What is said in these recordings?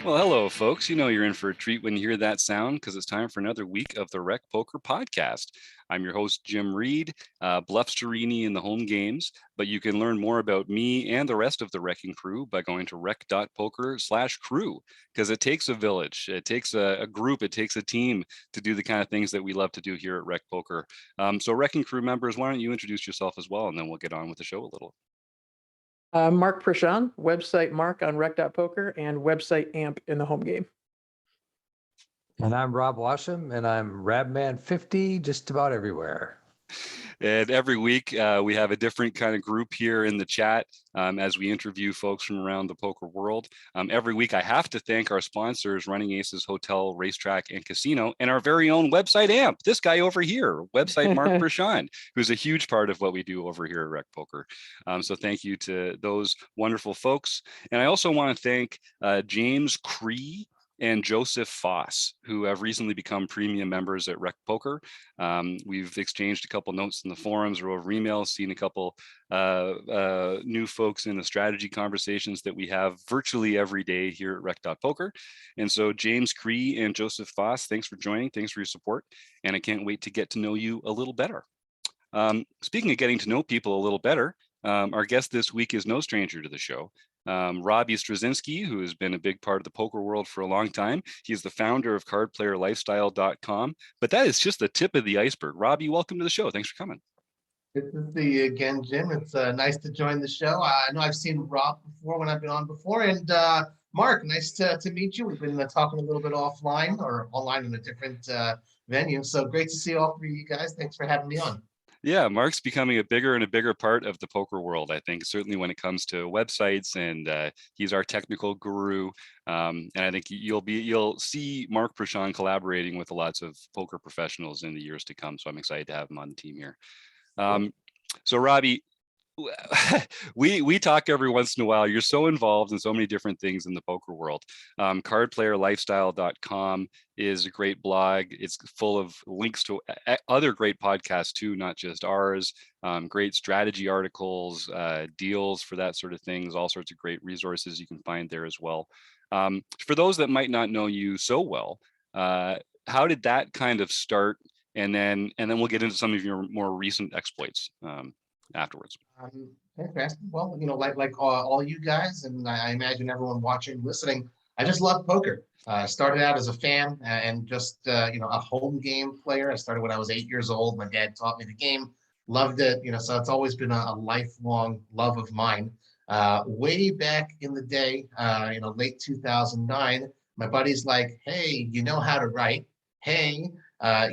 Well, hello, folks. You know you're in for a treat when you hear that sound because it's time for another week of the Rec Poker Podcast. I'm your host, Jim Reed, Bluffsterini in the home games, but you can learn more about me and the rest of the Wrecking Crew by going to rec.poker/crew because it takes a village, it takes a group, it takes a team to do the kind of things that we love to do here at Rec Poker. So, Wrecking Crew members, why don't you introduce yourself as well, and then we'll get on with the show a little. Mark Prashant, website Mark on rec.poker and website AMP in the home game. And I'm Rob Washam, and I'm Rabman50 just about everywhere. And every week we have a different kind of group here in the chat as we interview folks from around the poker world. Every week I have to thank our sponsors, Running Aces Hotel, Racetrack, and Casino, and our very own website AMP, this guy over here, website Mark Prashant, who's a huge part of what we do over here at Rec Poker. So thank you to those wonderful folks. And I also want to thank James Cree and Joseph Foss, who have recently become premium members at Rec Poker. We've exchanged a couple notes in the forums or over email, seen a couple new folks in the strategy conversations that we have virtually every day here at Rec.Poker. And so James Cree and Joseph Foss, thanks for joining, thanks for your support, and I can't wait to get to know you a little better. Speaking of getting to know people a little better, our guest this week is no stranger to the show. Robbie Strazynski, who has been a big part of the poker world for a long time. He's the founder of cardplayerlifestyle.com, but that is just the tip of the iceberg. Robbie, welcome to the show. Thanks for coming. Good to see you again, Jim. It's nice to join the show. I know I've seen Rob before when I've been on before, and Mark, nice to meet you. We've been talking a little bit offline or online in a different venue. So great to see all three of you guys. Thanks for having me on. Yeah, Mark's becoming a bigger and a bigger part of the poker world, I think, certainly when it comes to websites, and he's our technical guru. And I think you'll see Mark Prashant collaborating with lots of poker professionals in the years to come. So I'm excited to have him on the team here. So Robbie, we talk every once in a while. You're so involved in so many different things in the poker world. Cardplayerlifestyle.com is a great blog. It's full of links to other great podcasts too, not just ours. Great strategy articles, deals for that sort of things, all sorts of great resources you can find there as well. For those that might not know you so well, how did that kind of start? And then we'll get into some of your more recent exploits afterwards. Fantastic. Well, like all you guys, and I imagine everyone watching, listening, I just love poker. Started out as a fan and just a home game player. I started when I was 8 years old. My dad taught me the game, loved it. So it's always been a lifelong love of mine. Way back in the day, late 2009, my buddy's like, "Hey, you know how to write? Hey,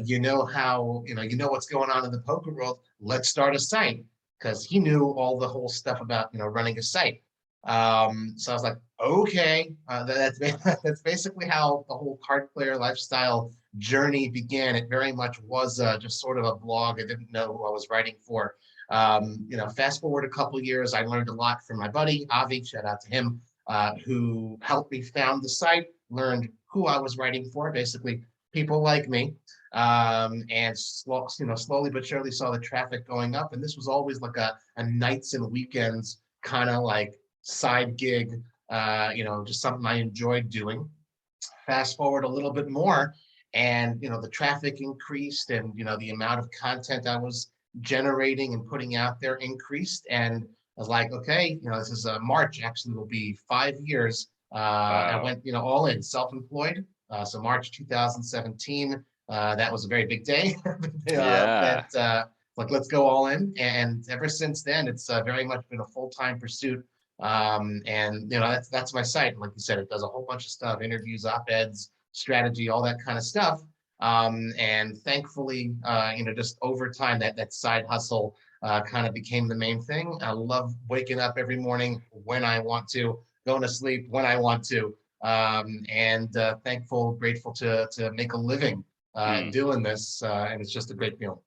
you know what's going on in the poker world. Let's start a site." Because he knew all the whole stuff about running a site. So I was like, okay, that's basically how the whole card player lifestyle journey began. It very much was just sort of a blog. I didn't know who I was writing for. Fast forward a couple of years, I learned a lot from my buddy Avi. Shout out to him, who helped me found the site. Learned who I was writing for, basically people like me. And slowly but surely saw the traffic going up, and this was always like a nights and weekends kind of like side gig, just something I enjoyed doing. Fast forward a little bit more, and the traffic increased, and the amount of content I was generating and putting out there increased, and I was like, okay, this is March, actually will be 5 years. I went all in, self-employed. So March 2017. That was a very big day. Let's go all in. And ever since then, it's very much been a full-time pursuit. And that's my site. Like you said, it does a whole bunch of stuff: interviews, op-eds, strategy, all that kind of stuff. And thankfully, just over time, that side hustle kind of became the main thing. I love waking up every morning when I want to, going to sleep when I want to, and thankful, grateful to make a living doing this, and it's just a great feeling.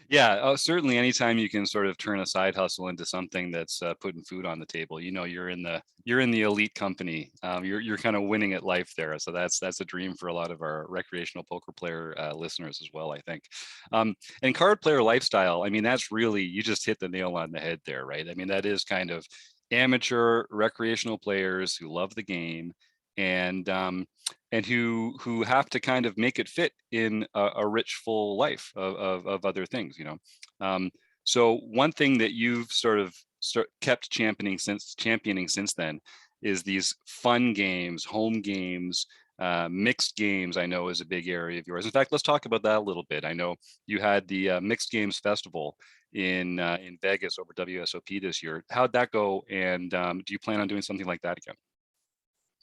Yeah, certainly anytime you can sort of turn a side hustle into something that's putting food on the table, you're in the elite company. You're kind of winning at life there. So that's a dream for a lot of our recreational poker player listeners as well, I think. And card player lifestyle, I mean, that's really, you just hit the nail on the head there, right? I mean, that is kind of amateur recreational players who love the game and who have to kind of make it fit in a rich, full life of other things, you know. So one thing that you've sort of kept championing since then is these fun games, home games, mixed games. I know is a big area of yours. In fact, let's talk about that a little bit. I know you had the Mixed Games Festival in Vegas over WSOP this year. How'd that go? And do you plan on doing something like that again?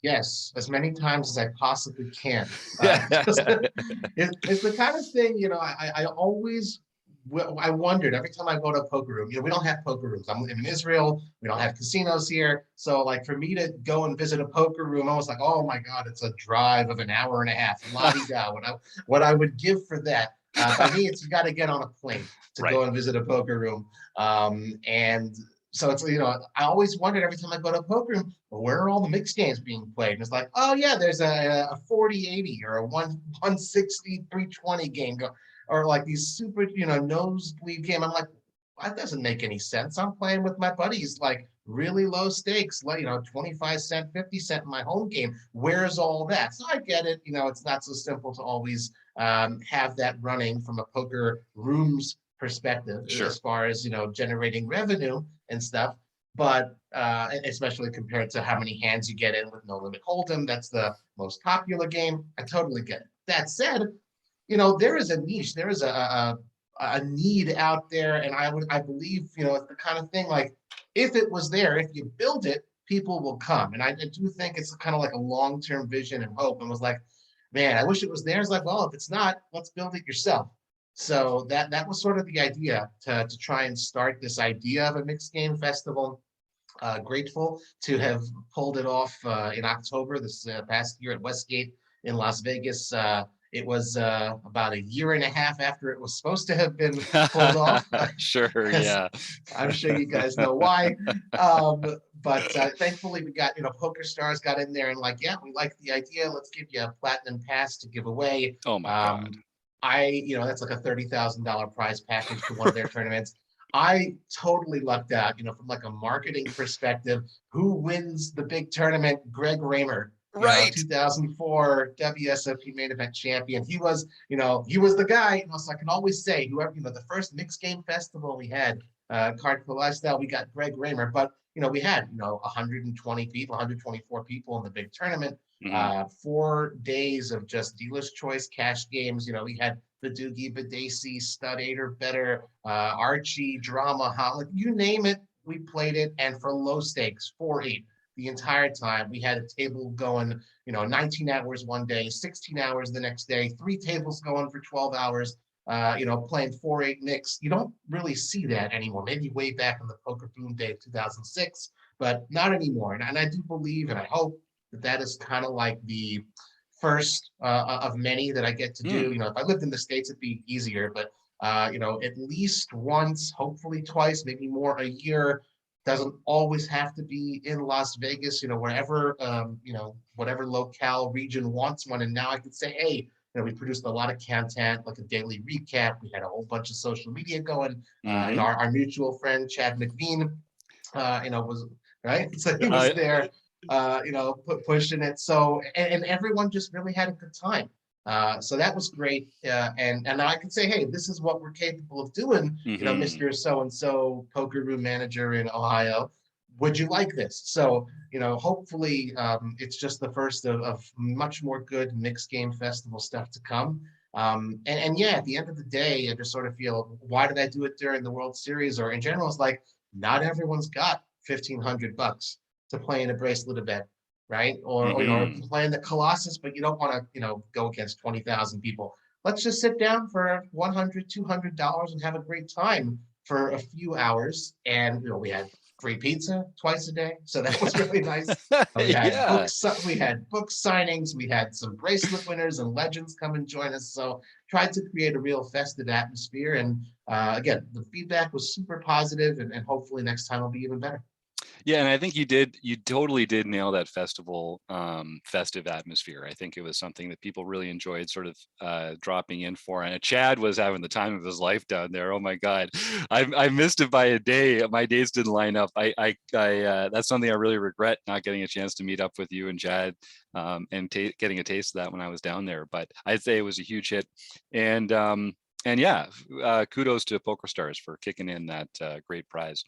Yes, as many times as I possibly can. It's the kind of thing, you know, I always, I wondered every time I go to a poker room, you know, we don't have poker rooms. I'm in Israel, we don't have casinos here. So like for me to go and visit a poker room, I was like, oh my God, it's a drive of an hour and a half. La-di-da, what I would give for that. By me, it's you got to get on a plane to Right. go and visit a poker room. And so it's, you know, I always wondered every time I go to a poker room, well, where are all the mixed games being played? And it's like, oh yeah, there's a 40-80 or a 160-320 game, or like these super, you know, nosebleed game. I'm like, that doesn't make any sense. I'm playing with my buddies, like really low stakes, like, you know, 25 cent, 50 cent in my home game. Where's all that? So I get it. You know, it's not so simple to always have that running from a poker room's perspective, Sure. as far as, you know, generating revenue and stuff. But especially compared to how many hands you get in with No Limit Hold'em, that's the most popular game. I totally get it. That said, you know, there is a niche, there is a need out there, and I believe, you know, it's the kind of thing like if it was there, if you build it, people will come. And I do think it's kind of like a long-term vision and hope. And was like, man, I wish it was there. It's like, well, if it's not, let's build it yourself. So that was sort of the idea to try and start this idea of a mixed game festival. Grateful to have pulled it off in October this past year at Westgate in Las Vegas. It was about a year and a half after it was supposed to have been pulled off. Sure, yeah. I'm sure you guys know why. But thankfully we got, you know, Poker Stars got in there and like, yeah, we like the idea. Let's give you a platinum pass to give away. Oh my God. You know, that's like a $30,000 prize package to one of their tournaments. I totally lucked out, you know, from like a marketing perspective. Who wins the big tournament? Greg Raymer, Right. 2004 WSOP main event champion. He was, you know, he was the guy. You know, so I can always say, whoever, you know, the first mixed game festival we had, Card for Lifestyle, we got Greg Raymer, but you know, we had, you know, 120 people, 124 people in the big tournament. 4 days of just dealer's choice cash games. You know, we had the Doogie, Badesi, Stud 8 or Better, Archie, Drama, Holland, you name it, we played it. And for low stakes, 4-8 the entire time. We had a table going, you know, 19 hours one day, 16 hours the next day, 3 tables going for 12 hours, you know, playing 4-8 mix. You don't really see that anymore. Maybe way back in the poker boom day of 2006, but not anymore. And I do believe, and I hope that is kind of like the first of many that I get to do. You know, if I lived in the States, it'd be easier, but you know, at least once, hopefully twice, maybe more a year. Doesn't always have to be in Las Vegas, you know, wherever, you know, whatever locale region wants one. And now I could say, hey, you know, we produced a lot of content, like a daily recap. We had a whole bunch of social media going. And our mutual friend, Chad McVean, you know, was, right? So he was there, you know, pushing it. So, and everyone just really had a good time. So that was great. And I could say, hey, this is what we're capable of doing, you know, Mr. So-and-so poker room manager in Ohio. Would you like this? So, you know, hopefully it's just the first of much more good mixed game festival stuff to come. And yeah, at the end of the day, I just sort of feel, why did I do it during the World Series or in general? It's like, not everyone's got $1,500 to play in a bracelet event, right? Or you know, playing the Colossus, but you don't want to, you know, go against 20,000 people. Let's just sit down for $100, $200 and have a great time for a few hours. And you know, we had free pizza twice a day, so that was really nice. We had book signings, we had some bracelet winners and legends come and join us. So tried to create a real festive atmosphere. And again, the feedback was super positive, and hopefully next time will be even better. Yeah, and I think you totally did nail that festival, festive atmosphere. I think it was something that people really enjoyed sort of dropping in for. And Chad was having the time of his life down there. Oh my God. I missed it by a day. My days didn't line up. That's something I really regret, not getting a chance to meet up with you and Chad, and getting a taste of that when I was down there. But I'd say it was a huge hit. And yeah, kudos to PokerStars for kicking in that great prize.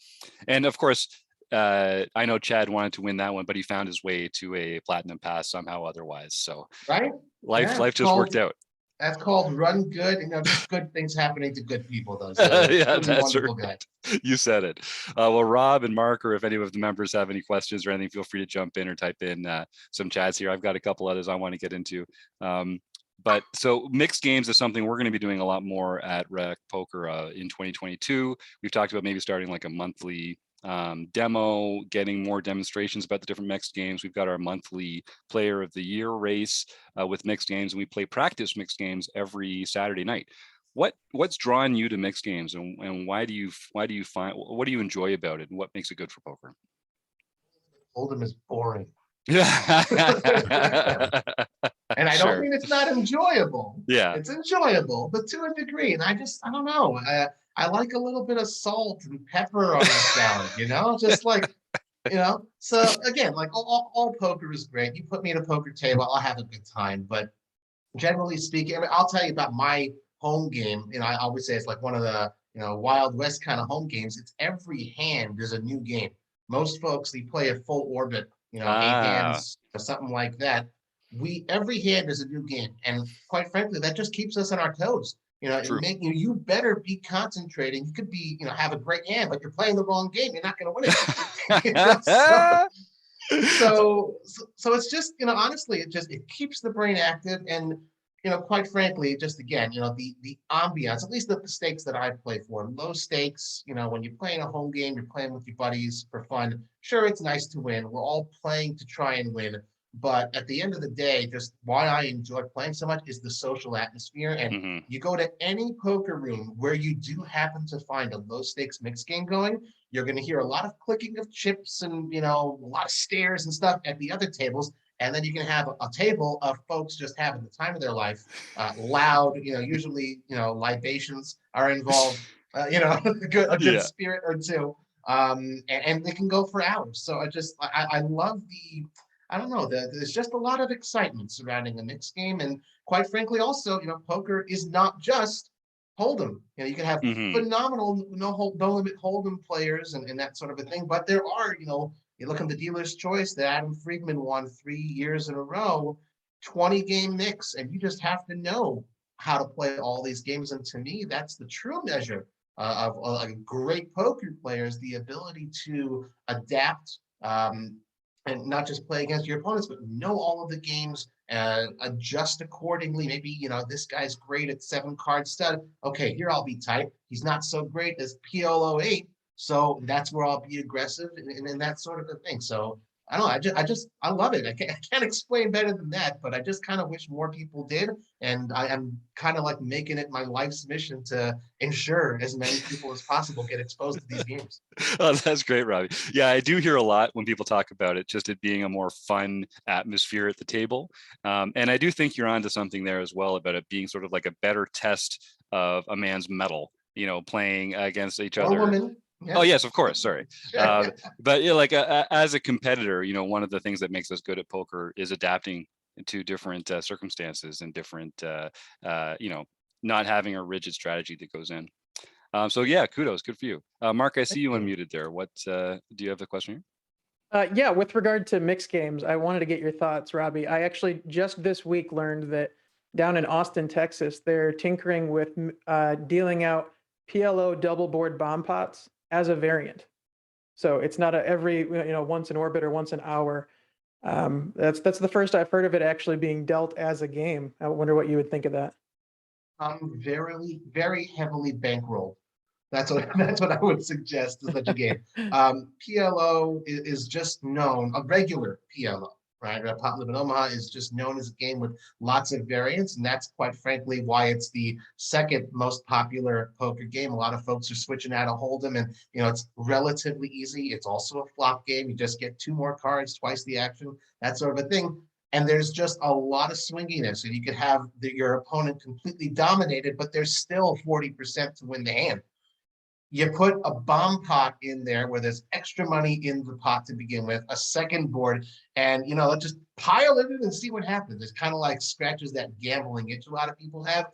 And of course, I know Chad wanted to win that one, but he found his way to a platinum pass somehow otherwise. So Right? life Yeah, it's just worked called out. that's called run good. Just good things happening to good people. Those Yeah, truly that's wonderful right. guy. You said it. Well, Rob and Mark, or if any of the members have any questions or anything, feel free to jump in or type in some chats here. I've got a couple others I want to get into. But so mixed games is something we're going to be doing a lot more at Rec Poker in 2022. We've talked about maybe starting like a monthly demo, getting more demonstrations about the different mixed games. We've got our monthly Player of the Year race with mixed games, and we play practice mixed games every Saturday night. What's drawn you to mixed games, and why do you find, what do you enjoy about it, and what makes it good for poker? Hold'em is boring. Yeah. And I don't Sure. mean it's not enjoyable. Yeah. It's enjoyable, but to a degree. And I don't know. I like a little bit of salt and pepper on the salad, just like, So again, like all poker is great. You put me at a poker table, I'll have a good time. But generally speaking, I mean, I'll tell you about my home game. I always say it's like one of the, Wild West kind of home games. It's every hand is a new game. Most folks, they play a full orbit, 8 hands or something like that. Every hand is a new game. And quite frankly, that just keeps us on our toes. True. You better be concentrating. You could be, have a great hand, but you're playing the wrong game. You're not going to win it. So it's just, honestly, it keeps the brain active. And, quite frankly, just again, the ambiance, at least the stakes that I play for, low stakes, when you're playing a home game, you're playing with your buddies for fun. Sure, it's nice to win. We're all playing to try and win. But at the end of the day, just why I enjoy playing so much is the social atmosphere. And you go to any poker room where you do happen to find a low stakes mixed game going, you're going to hear a lot of clicking of chips and, a lot of stares and stuff at the other tables. And then you can have a table of folks just having the time of their life, loud, usually, libations are involved, a good Yeah. spirit or two. And they can go for hours. So I love I don't know, there's just a lot of excitement surrounding a mixed game. And quite frankly, also, poker is not just Hold'em. You can have phenomenal no limit Hold'em players and that sort of a thing. But there are, you look at the Dealer's Choice that Adam Friedman won 3 years in a row, 20-game mix, and you just have to know how to play all these games. And to me, that's the true measure of a great poker player, is the ability to adapt and not just play against your opponents, but know all of the games and adjust accordingly. Maybe, this guy's great at 7-card stud. Okay, here I'll be tight. He's not so great as PLO 8. So that's where I'll be aggressive and that sort of a thing. So I don't know. I love it. I can't explain better than that, but I just kind of wish more people did. And I'm kind of like making it my life's mission to ensure as many people as possible get exposed to these games. Oh, that's great, Robbie. Yeah, I do hear a lot when people talk about it, just it being a more fun atmosphere at the table. And I do think you're onto something there as well about it being sort of like a better test of a man's mettle, playing against each Or other. women. Yeah. Oh, yes, of course. Sorry. Sure. But yeah, like as a competitor, one of the things that makes us good at poker is adapting to different circumstances and different, not having a rigid strategy that goes in. So yeah, kudos. Good for you. Mark, I see you unmuted there. What do you have a question here? Yeah, with regard to mixed games, I wanted to get your thoughts, Robbie. I actually just this week learned that down in Austin, Texas, they're tinkering with dealing out PLO double board bomb pots as a variant. So it's not every once an orbit or once an hour. That's the first I've heard of it actually being dealt as a game. I wonder what you would think of that. Very, very heavily bankrolled. That's what I would suggest is such a game. PLO is just known, a regular PLO right? Pot Live in Omaha is just known as a game with lots of variants, and that's quite frankly why it's the second most popular poker game. A lot of folks are switching out of Hold'em, and it's relatively easy. It's also a flop game. You just get 2 more cards, twice the action, that sort of a thing. And there's just a lot of swinginess. So you could have your opponent completely dominated, but there's still 40% to win the hand. You put a bomb pot in there where there's extra money in the pot to begin with, a second board, and just pile it in and see what happens. It's kind of like scratches that gambling itch a lot of people have.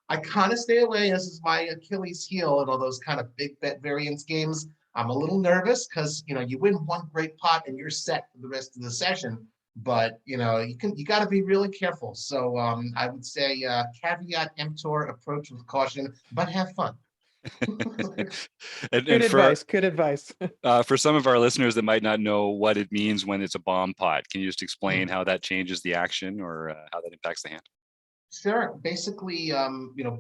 I kind of stay away. This is my Achilles heel in all those kind of big bet variance games. I'm a little nervous because you win one great pot and you're set for the rest of the session. But you got to be really careful. So I would say caveat emptor, approach with caution, but have fun. and Good for advice. Good advice. for some of our listeners that might not know what it means when it's a bomb pot, can you just explain how that changes the action or how that impacts the hand? Sure. Basically,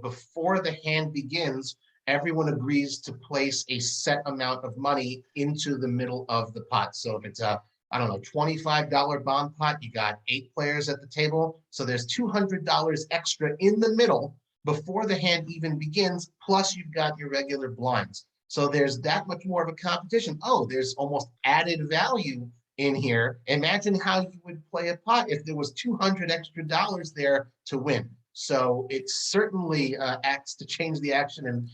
before the hand begins, everyone agrees to place a set amount of money into the middle of the pot. So if it's a, I don't know, $25 bomb pot, you got 8 players at the table. So there's $200 extra in the middle before the hand even begins, plus you've got your regular blinds. So there's that much more of a competition. Oh, there's almost added value in here. Imagine how you would play a pot if there was 200 extra dollars there to win. So it certainly acts to change the action. And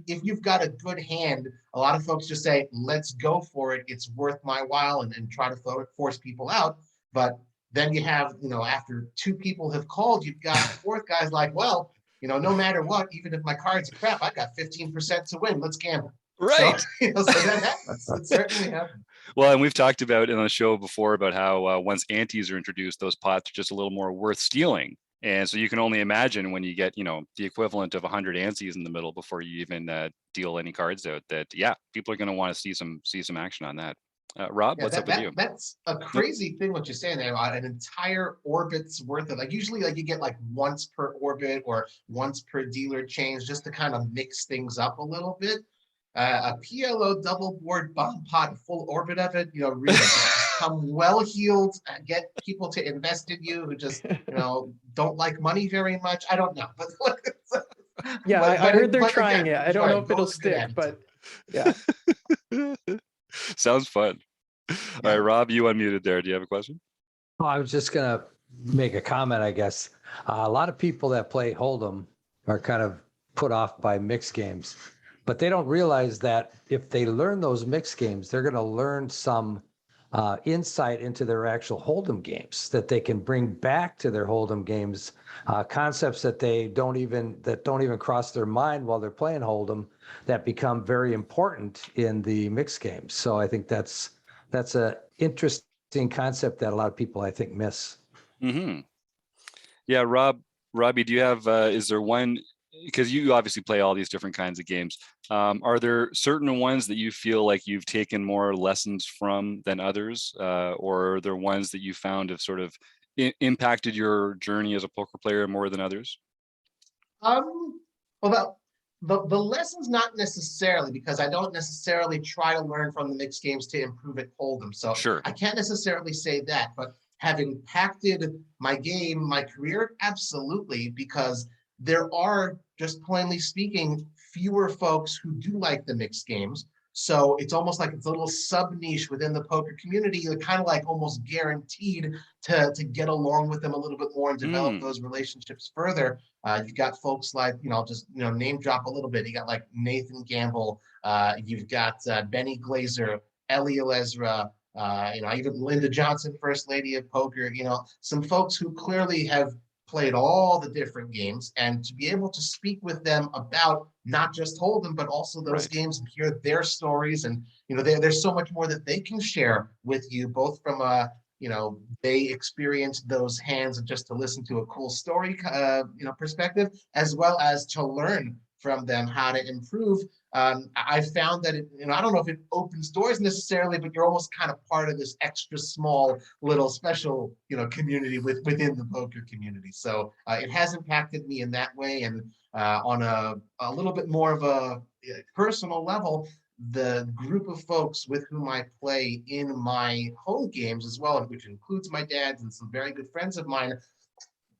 if you've got a good hand, a lot of folks just say, let's go for it. It's worth my while, and try to force people out. But then you have, after 2 people have called, you've got the 4th guy's like, well, no matter what, even if my cards are crap, I got 15% to win. Let's gamble. Right. So, so that happens. It certainly happens. Well, and we've talked about in the show before about how once antes are introduced, those pots are just a little more worth stealing. And so you can only imagine when you get, the equivalent of 100 antes in the middle before you even deal any cards out, that people are going to want to see some action on that. Rob, what's up with you? That's a crazy thing what you're saying there about an entire orbit's worth of, usually you get once per orbit or once per dealer change just to kind of mix things up a little bit. A PLO double board bomb pot, full orbit of it, really come well heeled, get people to invest in you who just, don't like money very much. I don't know. Yeah, I heard they're trying it. I don't know if it'll stick, but yeah. Sounds fun. All right, Rob, you unmuted there. Do you have a question? Oh, I was just going to make a comment, I guess. A lot of people that play Hold'em are kind of put off by mixed games, but they don't realize that if they learn those mixed games, they're going to learn some insight into their actual Hold'em games that they can bring back to their Hold'em games, concepts that don't even cross their mind while they're playing Hold'em, that become very important in the mixed games. So I think that's a interesting concept that a lot of people, I think, miss. Mm-hmm. Yeah, Robbie, do you have? Is there one? Because you obviously play all these different kinds of games. Are there certain ones that you feel like you've taken more lessons from than others, or are there ones that you found have sort of impacted your journey as a poker player more than others? Well, the lessons not necessarily, because I don't necessarily try to learn from the mixed games to improve at Hold'em. So Sure. I can't necessarily say that, but have impacted my game, my career, absolutely, because there are, just plainly speaking, fewer folks who do like the mixed games. So it's almost like it's a little sub niche within the poker community. You're kind of like almost guaranteed to get along with them a little bit more and develop those relationships further. You've got folks like, just name drop a little bit. You got like Nathan Gamble. You've got Benny Glazer, Elio Ezra. Even Linda Johnson, First Lady of Poker. Some folks who clearly have played all the different games, and to be able to speak with them about not just Hold'em, but also those games and hear their stories. And, there's so much more that they can share with you, both from they experienced those hands and just to listen to a cool story, perspective, as well as to learn from them how to improve. I found that I don't know if it opens doors necessarily, but you're almost kind of part of this extra small little special, community within the poker community. So it has impacted me in that way. And on a little bit more of a personal level, the group of folks with whom I play in my home games as well, which includes my dad's and some very good friends of mine,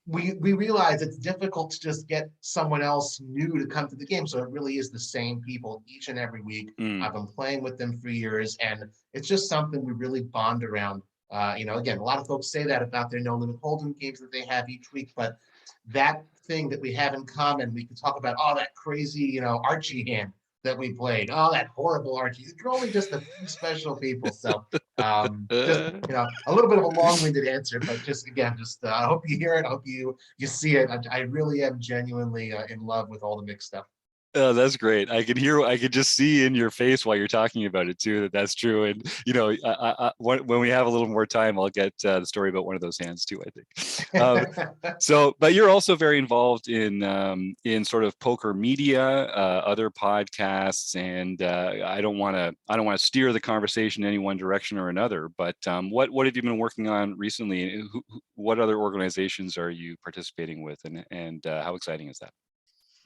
we realize it's difficult to just get someone else new to come to the game. So it really is the same people each and every week. I've been playing with them for years, and it's just something we really bond around. Again, a lot of folks say that about their No Limit Hold'em games that they have each week, but that thing that we have in common, we can talk about, oh, that crazy, Archie hand that we played. Oh, that horrible Archie. You're only just a few special people. So just a little bit of a long-winded answer, but just again, I hope you hear it. I hope you see it. I really am genuinely in love with all the mixed stuff. Oh, that's great. I could just see in your face while you're talking about it too, that's true. And, when we have a little more time, I'll get the story about one of those hands too, I think. But you're also very involved in sort of poker media, other podcasts, and I don't want to steer the conversation in any one direction or another, but what have you been working on recently? What other organizations are you participating with, and how exciting is that?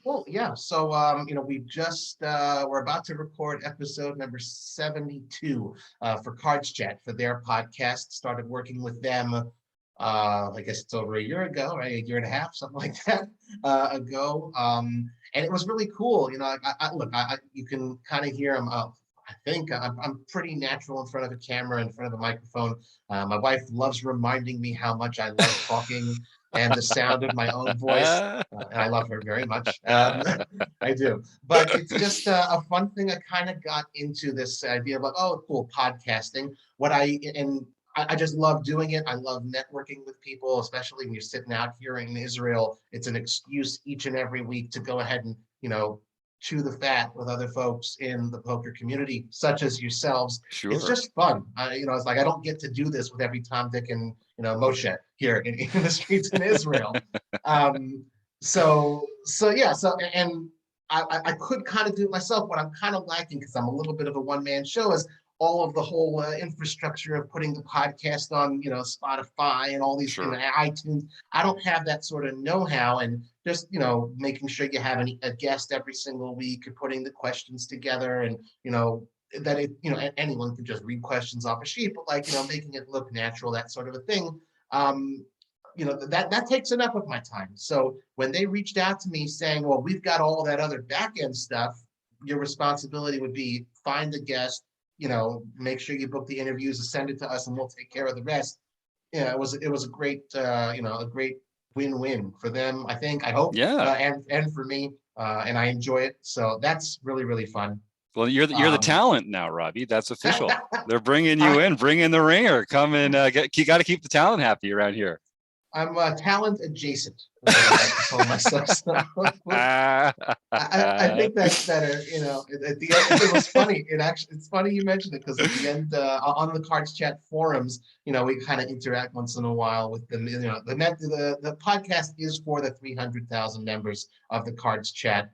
Well, yeah. So, we're about to record episode number 72 for CardsChat for their podcast. Started working with them, I guess it's over a year ago, right? A year and a half, something like that ago. And it was really cool. You can kind of hear them. I think I'm pretty natural in front of a camera, in front of a microphone. My wife loves reminding me how much I love talking and the sound of my own voice. And I love her very much. I do. But it's just a fun thing. I kind of got into this idea of like, oh, cool, podcasting. I just love doing it. I love networking with people, especially when you're sitting out here in Israel. It's an excuse each and every week to go ahead and, chew the fat with other folks in the poker community, such as yourselves. Sure. It's just fun. It's like I don't get to do this with every Tom, Dick, and Moshe here in the streets in Israel. So and I could kind of do it myself. What I'm kind of lacking, because I'm a little bit of a one-man show, is all of the whole infrastructure of putting the podcast on, Spotify and all these, Sure. iTunes. I don't have that sort of know-how, and just, making sure you have a guest every single week and putting the questions together, and, that anyone can just read questions off a sheet, but making it look natural, that sort of a thing. That takes enough of my time. So when they reached out to me saying, well, we've got all that other back end stuff, your responsibility would be find the guest, make sure you book the interviews, send it to us, and we'll take care of the rest. It was a great, a great win-win for them, I think, I hope, and for me, and I enjoy it. So that's really, really fun. Well, you're the talent now, Robbie. That's official. They're bringing you in, bring in the ringer. Come and you got to keep the talent happy around here. I'm talent adjacent. I like to call myself. So, I think that's better. At the end, it was funny. It's funny you mentioned it, because at the end, on the CardsChat forums, we kind of interact once in a while with them. The podcast is for the 300,000 members of the CardsChat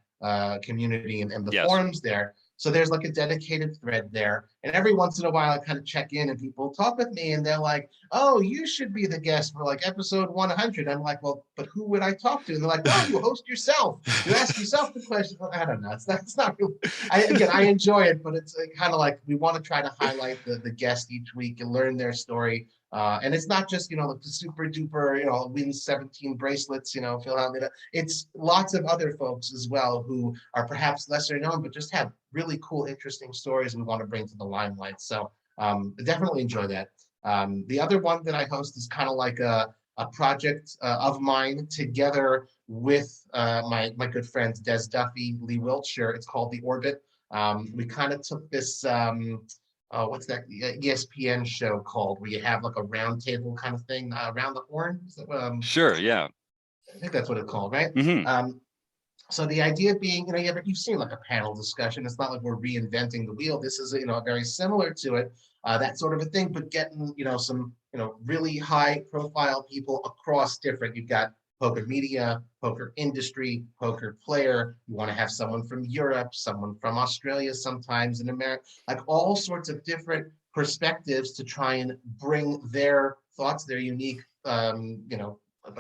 community and the forums there. So there's like a dedicated thread there. And every once in a while, I kind of check in and people talk with me and they're like, oh, you should be the guest for like episode 100. I'm like, well, but who would I talk to? And they're like, well, you host yourself. You ask yourself the question. I don't know. It's not really, I enjoy it, but it's kind of like we want to try to highlight the guest each week and learn their story. And it's not just, like the super duper, wins 17 bracelets, it's lots of other folks as well who are perhaps lesser known, but just have really cool, interesting stories we want to bring to the limelight. So definitely enjoy that. The other one that I host is kind of like a project of mine together with my good friends, Des Duffy, Lee Wiltshire. It's called The Orbit. We kind of took this, what's that ESPN show called, where you have like a round table kind of thing around the horn? Sure, yeah. I think that's what it's called, right? Mm-hmm. So the idea being, you've seen like a panel discussion. It's not like we're reinventing the wheel. This is, very similar to it, that sort of a thing, but getting, some, really high profile people across different, you've got poker media, poker industry, poker player. You want to have someone from Europe, someone from Australia, sometimes in America, like all sorts of different perspectives to try and bring their thoughts, their unique,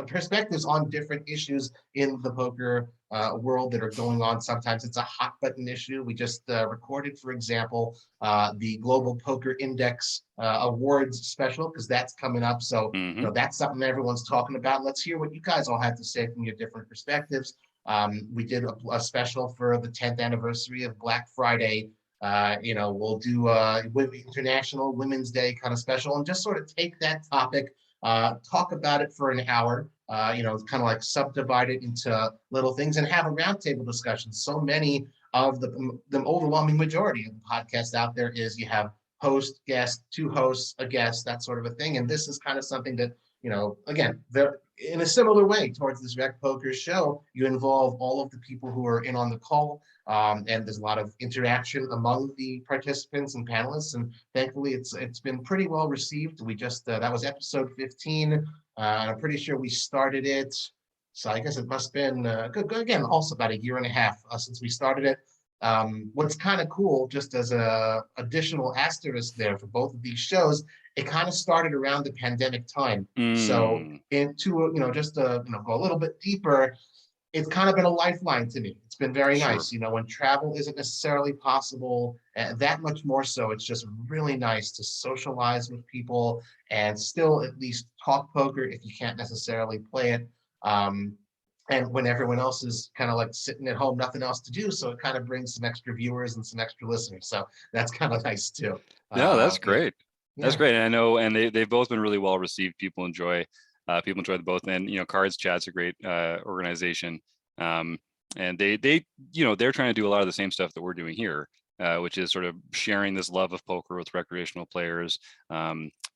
perspectives on different issues in the poker world that are going on. Sometimes it's a hot button issue. We just recorded, for example, the Global Poker Index Awards special, because that's coming up. So, that's something everyone's talking about. Let's hear what you guys all have to say from your different perspectives. We did a special for the 10th anniversary of Black Friday. We'll do International Women's Day kind of special, and just sort of take that topic, talk about it for an hour, kind of like subdivide it into little things and have a roundtable discussion. So many of the overwhelming majority of the podcasts out there is you have host, guest, two hosts, a guest, that sort of a thing. And this is kind of something that, again, they're in a similar way towards this Rec Poker show. You involve all of the people who are in on the call, and there's a lot of interaction among the participants and panelists. And thankfully, it's been pretty well received. We just that was episode 15. I'm pretty sure we started it. So I guess it must have been good. Again, also about a year and a half since we started it. What's kind of cool, just as a additional asterisk there for both of these shows, it kind of started around the pandemic time. So into, just to go a little bit deeper, it's kind of been a lifeline to me. It's been very nice, when travel isn't necessarily possible, that much more so. It's just really nice to socialize with people and still at least talk poker if you can't necessarily play it. And when everyone else is kind of like sitting at home, nothing else to do. So it kind of brings some extra viewers and some extra listeners. So that's kind of nice too. No, that's great. Yeah. That's great. And I know, and they've both been really well received. People enjoy the both. And, CardsChat's a great organization. And they're trying to do a lot of the same stuff that we're doing here, which is sort of sharing this love of poker with recreational players,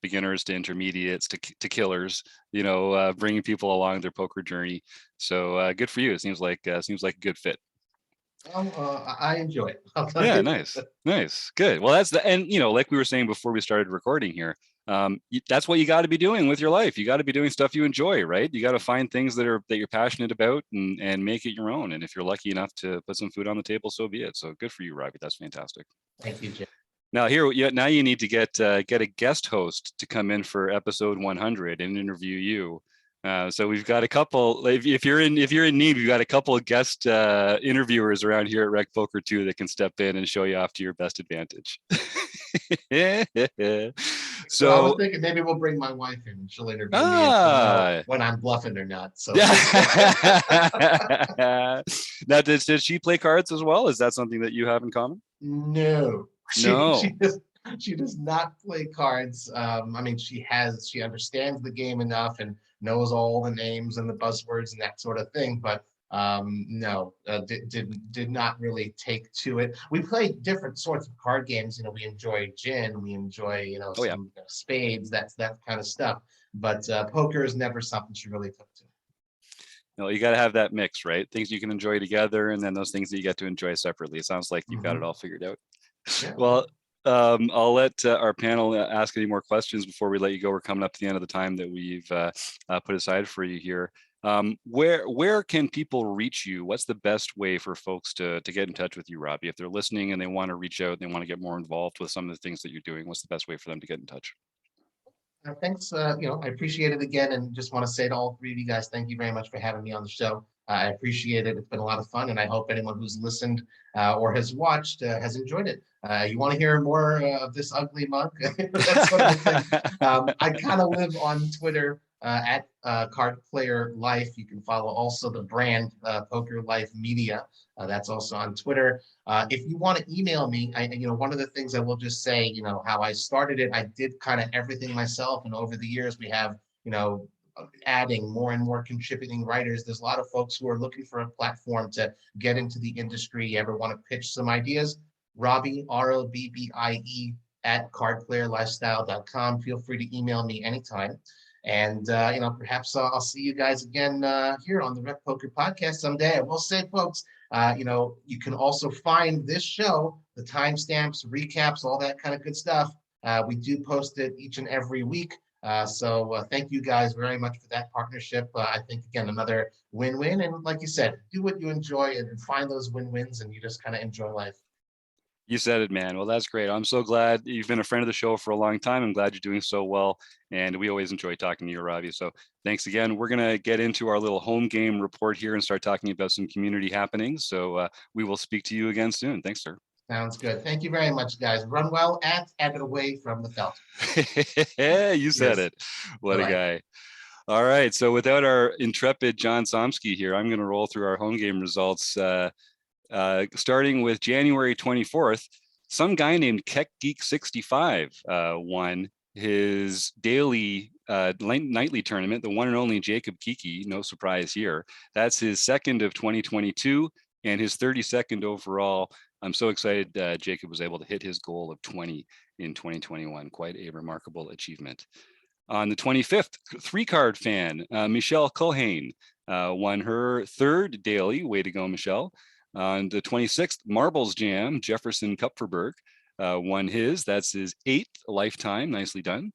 beginners to intermediates to killers, bringing people along their poker journey. So good for you. It seems like a good fit. I enjoy it. Yeah, nice, good. Well, and like we were saying before we started recording here, that's what you got to be doing with your life. You got to be doing stuff you enjoy, right? You got to find things that you're passionate about and make it your own. And if you're lucky enough to put some food on the table, so be it. So good for you, Robbie. That's fantastic. Thank you, Jim. Now now you need to get a guest host to come in for episode 100 and interview you. So we've got a couple. If you're in need, we've got a couple of guest interviewers around here at Rec Poker 2 that can step in and show you off to your best advantage. So I was thinking maybe we'll bring my wife in and she'll interview me when I'm bluffing or not. So now, did she play cards as well? Is that something that you have in common? No. No. She does not play cards. She understands the game enough and knows all the names and the buzzwords and that sort of thing, but no, did not really take to it. We play different sorts of card games. We enjoy gin, we enjoy spades, that kind of stuff. But poker is never something she really took to. No, you got to have that mix, right? Things you can enjoy together, and then those things that you get to enjoy separately. It sounds like you've got it all figured out. Yeah. Well, I'll let our panel ask any more questions before we let you go. We're coming up to the end of the time that we've put aside for you here. Where can people reach you? What's the best way for folks to get in touch with you, Robbie? If they're listening and they want to reach out and they want to get more involved with some of the things that you're doing, what's the best way for them to get in touch? Thanks. I appreciate it again, and just want to say to all three of you guys, thank you very much for having me on the show. I appreciate it. It's been a lot of fun, and I hope anyone who's listened or has watched has enjoyed it. You want to hear more of this ugly mug? That sort of thing. I kind of live on Twitter at Card Player Life. You can follow also the brand Poker Life Media. That's also on Twitter. If you want to email me, one of the things I will just say, how I started it, I did kind of everything myself, and over the years we have, adding more and more contributing writers. There's a lot of folks who are looking for a platform to get into the industry. You ever want to pitch some ideas? Robbie, ROBBIE at cardplayerlifestyle.com. Feel free to email me anytime. And, perhaps I'll see you guys again here on the Rec Poker Podcast someday. I will say, folks, you can also find this show, the timestamps, recaps, all that kind of good stuff. We do post it each and every week. So thank you guys very much for that partnership. I think, again, another win-win. And like you said, do what you enjoy and find those win-wins, and you just kind of enjoy life. You said it, man. Well, that's great. I'm so glad you've been a friend of the show for a long time. I'm glad you're doing so well. And we always enjoy talking to you, Robbie. So thanks again. We're going to get into our little home game report here and start talking about some community happenings. So we will speak to you again soon. Thanks, sir. Sounds good. Thank you very much, guys. Run well and it away from the felt. You said it. What a guy. All right. So without our intrepid John Somsky here, I'm going to roll through our home game results. Starting with January 24th, some guy named Keck Geek 65 won his daily nightly tournament, the one and only Jacob Kiki. No surprise here. That's his second of 2022 and his 32nd overall. I'm so excited Jacob was able to hit his goal of 20 in 2021. Quite a remarkable achievement. On the 25th, 3-card fan, Michelle Culhane won her third daily. Way to go, Michelle. On the 26th, Marbles Jam, Jefferson Kupferberg won his. That's his 8th lifetime. Nicely done.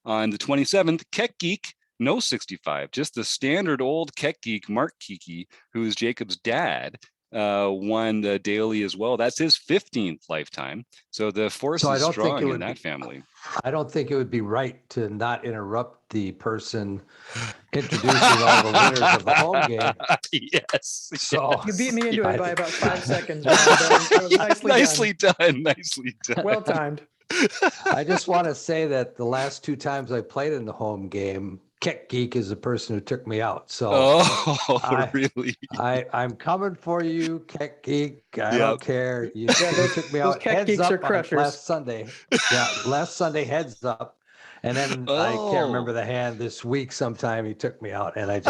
On the 27th, Keck Geek, no 65, just the standard old Keck Geek, Mark Kiki, who is Jacob's dad, won the daily as well. That's his 15th lifetime. So the force is strong in that family. I don't think it would be right to not interrupt the person introducing all the winners of the home game. Yes. So you beat me into it by about 5 seconds. Nicely done. Nicely done. Well timed. I just want to say that the last 2 times I played in the home game, Keck Geek is the person who took me out. So really? I'm coming for you, Keck Geek. I don't care. You took me out. Keck Geeks are crushers. Last Sunday. Yeah, last Sunday, heads up. And then I can't remember the hand this week. Sometime he took me out, and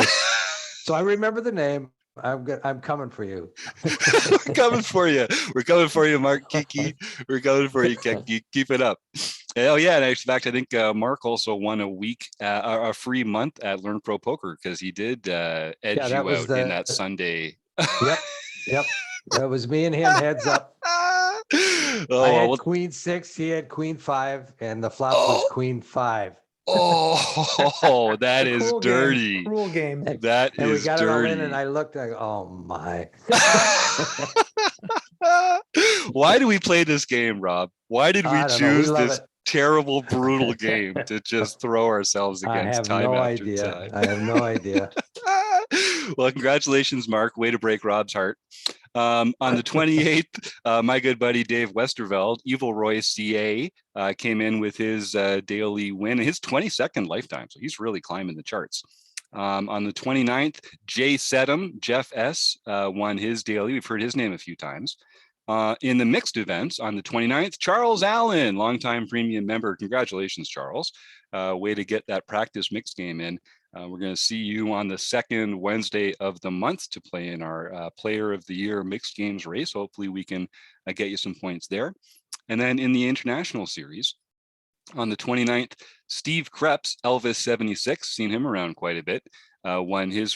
so I remember the name. I'm coming for you. We're coming for you. We're coming for you, Mark Kiki. We're coming for you, Keck Geek. Keep it up. Oh yeah, and in fact, I think Mark also won a free month at Learn Pro Poker because he did edge you out in that Sunday. Yep. That was me and him heads up. I had Queen 6, he had Queen 5, and the flop was Queen 5. Oh, that is cool dirty. Cruel game. That and is we got dirty. it all in, and I looked like, oh my. Why do we play this game, Rob? Why did we choose this terrible, brutal game to just throw ourselves against time after time? I have no idea. Well, congratulations, Mark. Way to break Rob's heart. On the 28th, my good buddy Dave Westerveld, Evil Roy CA, came in with his daily win, his 22nd lifetime. So he's really climbing the charts. On the 29th, Jay Sedum, Jeff S, won his daily. We've heard his name a few times. In the mixed events on the 29th, Charles Allen, longtime premium member. Congratulations, Charles. Way to get that practice mixed game in. We're going to see you on the second Wednesday of the month to play in our Player of the Year mixed games race. Hopefully we can get you some points there. And then in the international series, on the 29th, Steve Krebs, Elvis 76, seen him around quite a bit, won his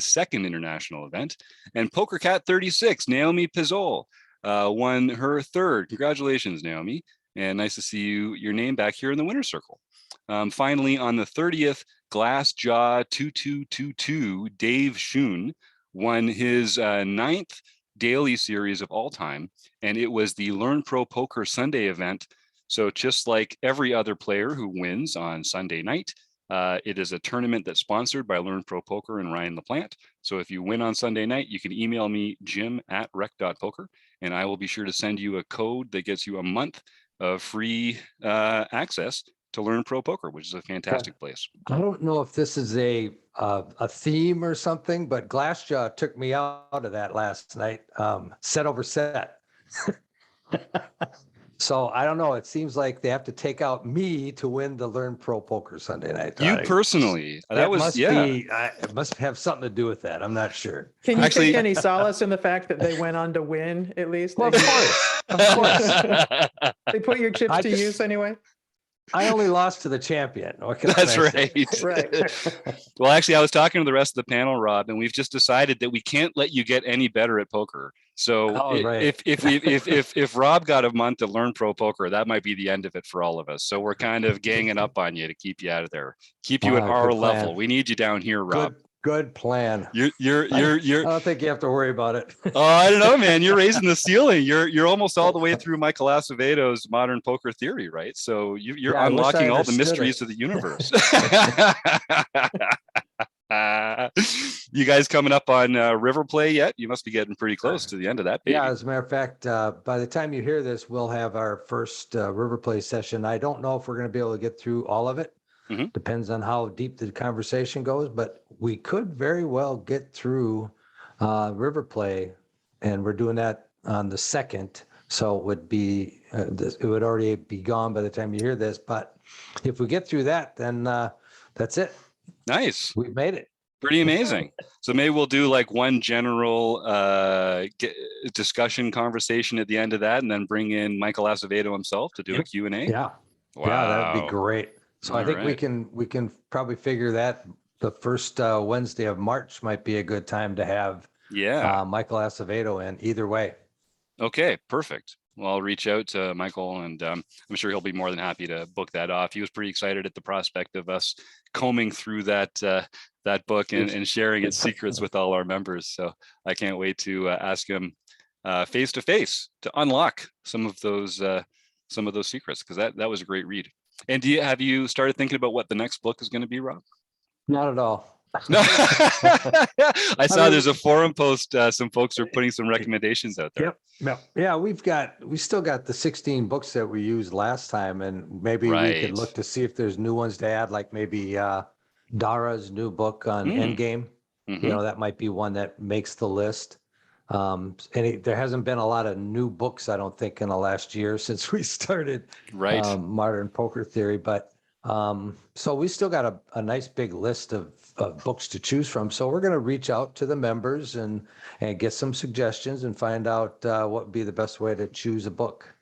second international event. And Poker Cat 36, Naomi Pizzol, won her third. Congratulations, Naomi. And nice to see your name back here in the winner's circle. Finally, on the 30th, Glassjaw 2222, Dave Schoon, won his 9th daily series of all time. And it was the Learn Pro Poker Sunday event. So just like every other player who wins on Sunday night, it is a tournament that's sponsored by Learn Pro Poker and Ryan LaPlante. So if you win on Sunday night, you can email me, jim@rec.poker, and I will be sure to send you a code that gets you a month of free access to Learn Pro Poker, which is a fantastic place. I don't know if this is a theme or something, but Glassjaw took me out of that last night, set over set. So I don't know. It seems like they have to take out me to win the Learn Pro Poker Sunday night. You personally, it must have something to do with that. I'm not sure. Can you take any solace in the fact that they went on to win at least? Well, of course. They put your chips to use anyway. I only lost to the champion. That's right. Right. Well, actually, I was talking to the rest of the panel, Rob, and we've just decided that we can't let you get any better at poker. So if Rob got a month to Learn Pro Poker, that might be the end of it for all of us. So we're kind of ganging up on you to keep you out of there, keep you at our level. We need you down here, Rob. Good plan. You're I you're don't think you have to worry about it. Oh, I don't know, man. You're raising the ceiling. You're almost all the way through Michael Acevedo's modern poker theory, right? So you're Yeah, I wish I unlocking all the understood mysteries it. of the universe. You guys coming up on River Play yet? You must be getting pretty close to the end of that, baby. Yeah, as a matter of fact, by the time you hear this, we'll have our first River Play session. I don't know if we're going to be able to get through all of it. Mhm. Depends on how deep the conversation goes, but we could very well get through River Play, and we're doing that on the 2nd. So it would be, it would already be gone by the time you hear this. But if we get through that, then that's it. Nice. We've made it. Pretty amazing. So maybe we'll do like one general discussion conversation at the end of that, and then bring in Michael Acevedo himself to do a Q&A. Yeah. Wow. Yeah, that'd be great. So I All think right. we can probably figure that the first Wednesday of March might be a good time to have Yeah. Michael Acevedo in either way. Okay, perfect. Well, I'll reach out to Michael, and I'm sure he'll be more than happy to book that off. He was pretty excited at the prospect of us combing through that book and sharing its secrets with all our members. So I can't wait to ask him face to face to unlock some of those secrets, because that was a great read. And have you started thinking about what the next book is going to be, Rob? Not at all. No, I saw mean, there's a forum post. Some folks are putting some recommendations out there. Yep. Yeah, we still got the 16 books that we used last time, and maybe we Right. could look to see if there's new ones to add, like maybe Dara's new book on Mm. Endgame. Mm-hmm. You know, that might be one that makes the list. There hasn't been a lot of new books, I don't think, in the last year since we started Right. Modern Poker Theory. But so we still got a nice big list of books to choose from. So we're going to reach out to the members and get some suggestions and find out what would be the best way to choose a book.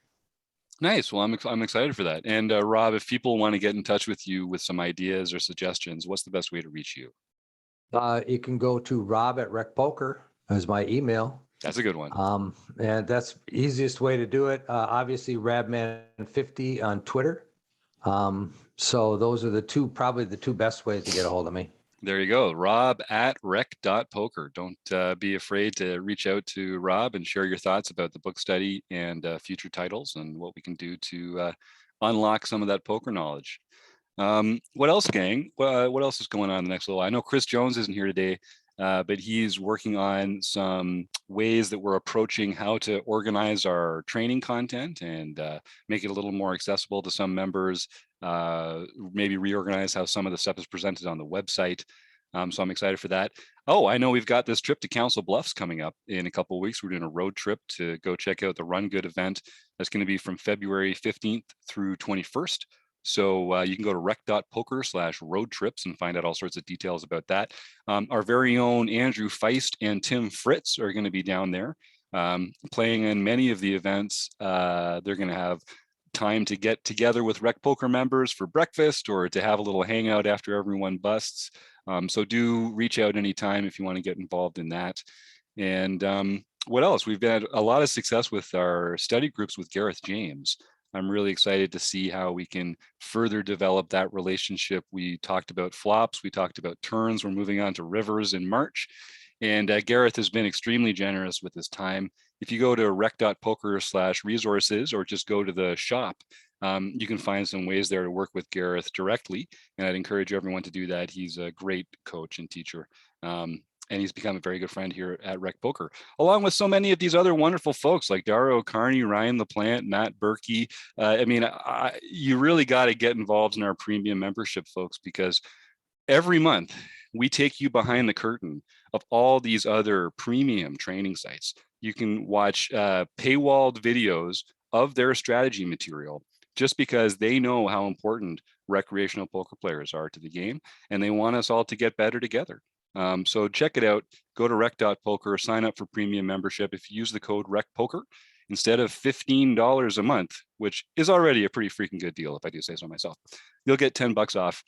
Nice. Well, I'm excited for that. And Rob, if people want to get in touch with you with some ideas or suggestions, what's the best way to reach you? You can go to Rob@RecPoker as my email. That's a good one. And that's the easiest way to do it. Obviously, Rabman50 on Twitter. So those are probably the two best ways to get a hold of me. There you go. Rob@rec.poker. Don't be afraid to reach out to Rob and share your thoughts about the book study and future titles and what we can do to unlock some of that poker knowledge. What else, gang? What else is going on in the next little while? I know Chris Jones isn't here today, but he's working on some ways that we're approaching how to organize our training content and make it a little more accessible to some members, maybe reorganize how some of the stuff is presented on the website. So I'm excited for that. Oh, I know we've got this trip to Council Bluffs coming up in a couple of weeks. We're doing a road trip to go check out the Run Good event. That's going to be from February 15th through 21st. So you can go to rec.poker/road trips and find out all sorts of details about that. Our very own Andrew Feist and Tim Fritz are going to be down there playing in many of the events. They're going to have time to get together with Rec Poker members for breakfast or to have a little hangout after everyone busts. So do reach out anytime if you want to get involved in that. And what else? We've had a lot of success with our study groups with Gareth James. I'm really excited to see how we can further develop that relationship. We talked about flops, we talked about turns, we're moving on to rivers in March. And Gareth has been extremely generous with his time. If you go to rec.poker/resources or just go to the shop, you can find some ways there to work with Gareth directly. And I'd encourage everyone to do that. He's a great coach and teacher. And he's become a very good friend here at Rec Poker, along with so many of these other wonderful folks like Dara O'Carney, Ryan LaPlante, Matt Berkey. You really got to get involved in our premium membership, folks, because every month we take you behind the curtain of all these other premium training sites. You can watch paywalled videos of their strategy material just because they know how important recreational poker players are to the game, and they want us all to get better together. So check it out. Go to rec.poker, sign up for premium membership. If you use the code RECPOKER, instead of $15 a month, which is already a pretty freaking good deal, if I do say so myself, you'll get $10 off.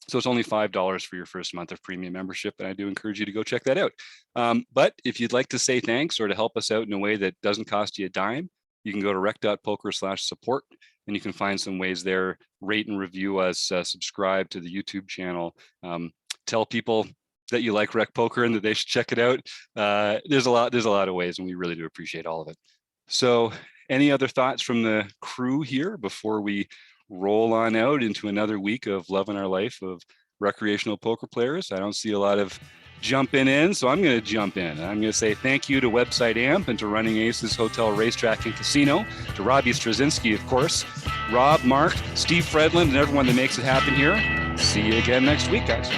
So it's only $5 for your first month of premium membership. And I do encourage you to go check that out. But if you'd like to say thanks or to help us out in a way that doesn't cost you a dime, you can go to rec.poker/support and you can find some ways there. Rate and review us, subscribe to the YouTube channel, tell people that you like Rec Poker and that they should check it out. There's a lot of ways, and we really do appreciate all of it. So any other thoughts from the crew here before we roll on out into another week of loving our life of recreational poker players? I don't see a lot of jumping in, so I'm going to jump in. I'm going to say thank you to Website Amp and to Running Aces Hotel, Racetrack, and Casino, to Robbie Strazynski, of course, Rob, Mark, Steve Fredlin, and everyone that makes it happen here. See you again next week, guys.